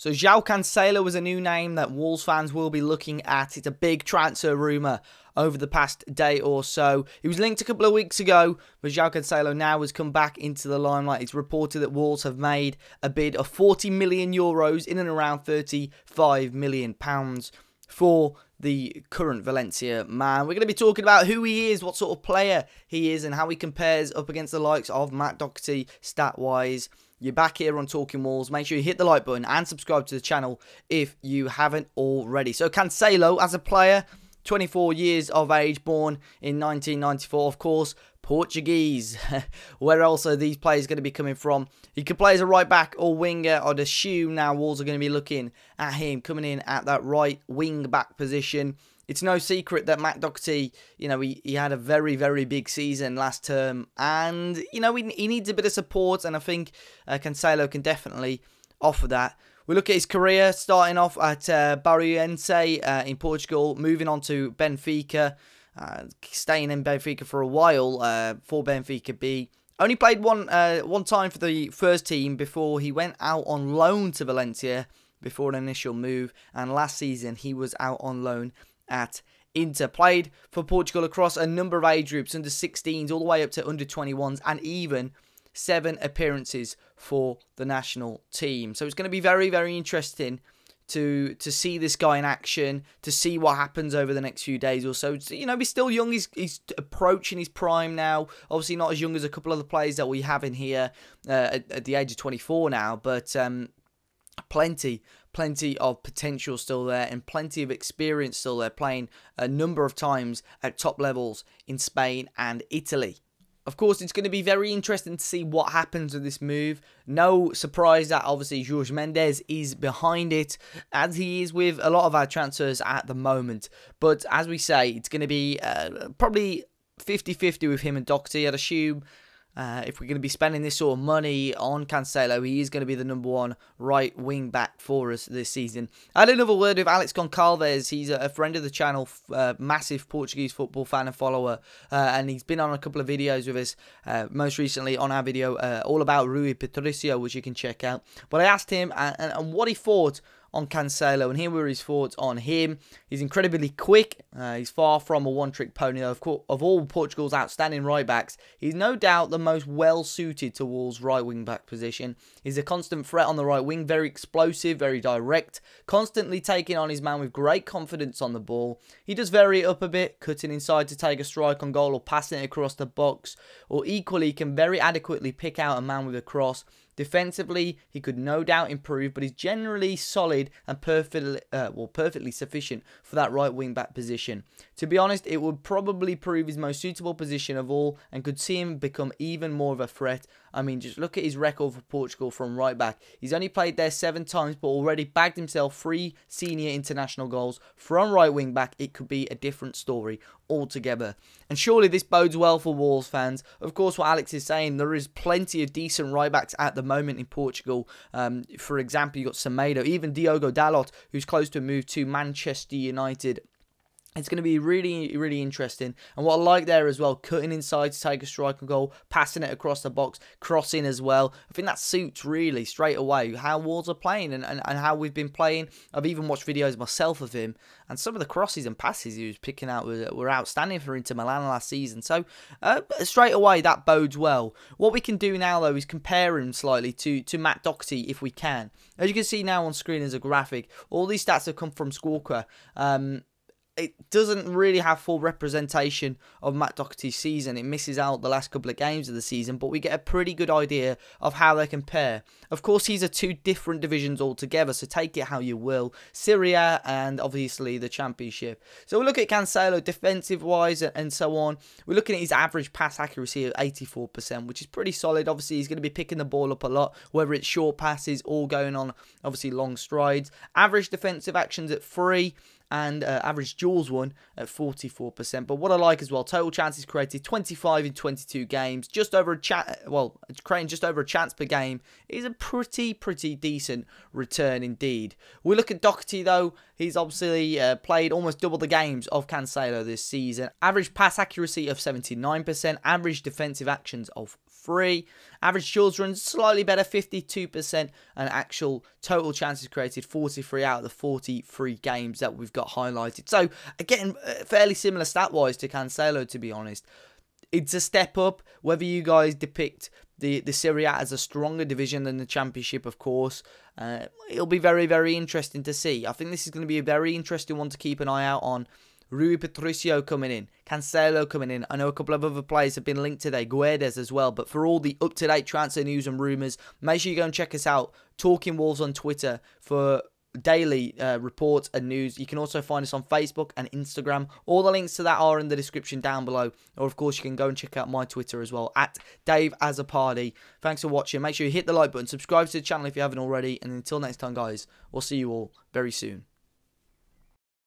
So Joao Cancelo was a new name that Wolves fans will be looking at. It's a big transfer rumour over the past day or so. He was linked a couple of weeks ago, but Joao Cancelo now has come back into the limelight. It's reported that Wolves have made a bid of €40 million, in and around £35 million for the current Valencia man. We're going to be talking about who he is, what sort of player he is, and how he compares up against the likes of Matt Doherty stat-wise. You're back here on Talking Wolves. Make sure you hit the like button and subscribe to the channel if you haven't already. So Cancelo, as a player, 24 years of age, born in 1994, of course, Portuguese. Where else are these players going to be coming from? He could play as a right back or winger. I'd assume now Wolves are going to be looking at him coming in at that right wing back position. It's no secret that Matt Doherty, he had a very, very big season last term. And, he needs a bit of support. And I think Cancelo can definitely offer that. We look at his career, starting off at Barreirense in Portugal, moving on to Benfica, staying in Benfica for a while for Benfica B. Only played one time for the first team before he went out on loan to Valencia before an initial move. And last season, he was out on loan at Inter. Played for Portugal across a number of age groups, under 16s all the way up to under 21s, and even 7 appearances for the national team. So it's going to be very, very interesting to see this guy in action, to see what happens over the next few days or so. He's still young. He's approaching his prime now. Obviously not as young as a couple of the players that we have in here at the age of 24 now, but plenty of potential still there and plenty of experience still there, playing a number of times at top levels in Spain and Italy. Of course, it's going to be very interesting to see what happens with this move. No surprise that obviously Jorge Mendes is behind it, as he is with a lot of our transfers at the moment. But as we say, it's going to be probably 50-50 with him and Doherty. I'd assume if we're going to be spending this sort of money on Cancelo, he is going to be the #1 right wing back for us this season. I had another word with Alex Goncalves. He's a friend of the channel, massive Portuguese football fan and follower, and he's been on a couple of videos with us, most recently on our video all about Rui Patricio, which you can check out. But I asked him and what he thought on Cancelo, and here were his thoughts on him. He's incredibly quick. He's far from a one-trick pony. Of course, of all Portugal's outstanding right-backs, he's no doubt the most well-suited to Wolves' right wing-back position. He's a constant threat on the right wing, very explosive, very direct, constantly taking on his man with great confidence on the ball. He does vary it up a bit, cutting inside to take a strike on goal or passing it across the box, or equally he can very adequately pick out a man with a cross. Defensively, he could no doubt improve, but he's generally solid and perfectly sufficient for that right wing-back position. To be honest, it would probably prove his most suitable position of all and could see him become even more of a threat. I mean, just look at his record for Portugal from right-back. He's only played there 7 times, but already bagged himself 3 senior international goals. From right wing-back, it could be a different story altogether. And surely this bodes well for Wolves fans. Of course, what Alex is saying, there is plenty of decent right-backs at the moment in Portugal. For example, you've got Semedo, even Diogo Dalot, who's close to a move to Manchester United. It's going to be really, really interesting. And what I like there as well, cutting inside to take a strike and goal, passing it across the box, crossing as well. I think that suits really straight away how Wolves are playing and how we've been playing. I've even watched videos myself of him. And some of the crosses and passes he was picking out were outstanding for Inter Milan last season. So straight away, that bodes well. What we can do now, though, is compare him slightly to Matt Doherty if we can. As you can see now on screen as a graphic, all these stats have come from Squawka. It doesn't really have full representation of Matt Doherty's season. It misses out the last couple of games of the season, but we get a pretty good idea of how they compare. Of course, these are 2 different divisions altogether, so take it how you will. Syria and obviously the Championship. So we'll look at Cancelo defensive-wise and so on. We're looking at his average pass accuracy of 84%, which is pretty solid. Obviously, he's going to be picking the ball up a lot, whether it's short passes or going on, obviously, long strides. Average defensive actions at 3. And average duels won at 44%. But what I like as well, total chances created 25 in 22 games, just over creating just over a chance per game is a pretty decent return indeed. We look at Doherty though, he's obviously played almost double the games of Cancelo this season. Average pass accuracy of 79%, average defensive actions of 43. Average children, slightly better, 52%. And actual total chances created, 43 out of the 43 games that we've got highlighted. So, again, fairly similar stat-wise to Cancelo, to be honest. It's a step up, whether you guys depict the Serie A as a stronger division than the Championship, of course. It'll be very, very interesting to see. I think this is going to be a very interesting one to keep an eye out on. Rui Patricio coming in, Cancelo coming in. I know a couple of other players have been linked today, Guedes as well. But for all the up-to-date transfer news and rumours, make sure you go and check us out, Talking Wolves on Twitter, for daily reports and news. You can also find us on Facebook and Instagram. All the links to that are in the description down below. Or, of course, you can go and check out my Twitter as well, at Dave Azapardi. Thanks for watching. Make sure you hit the like button, subscribe to the channel if you haven't already. And until next time, guys, we'll see you all very soon.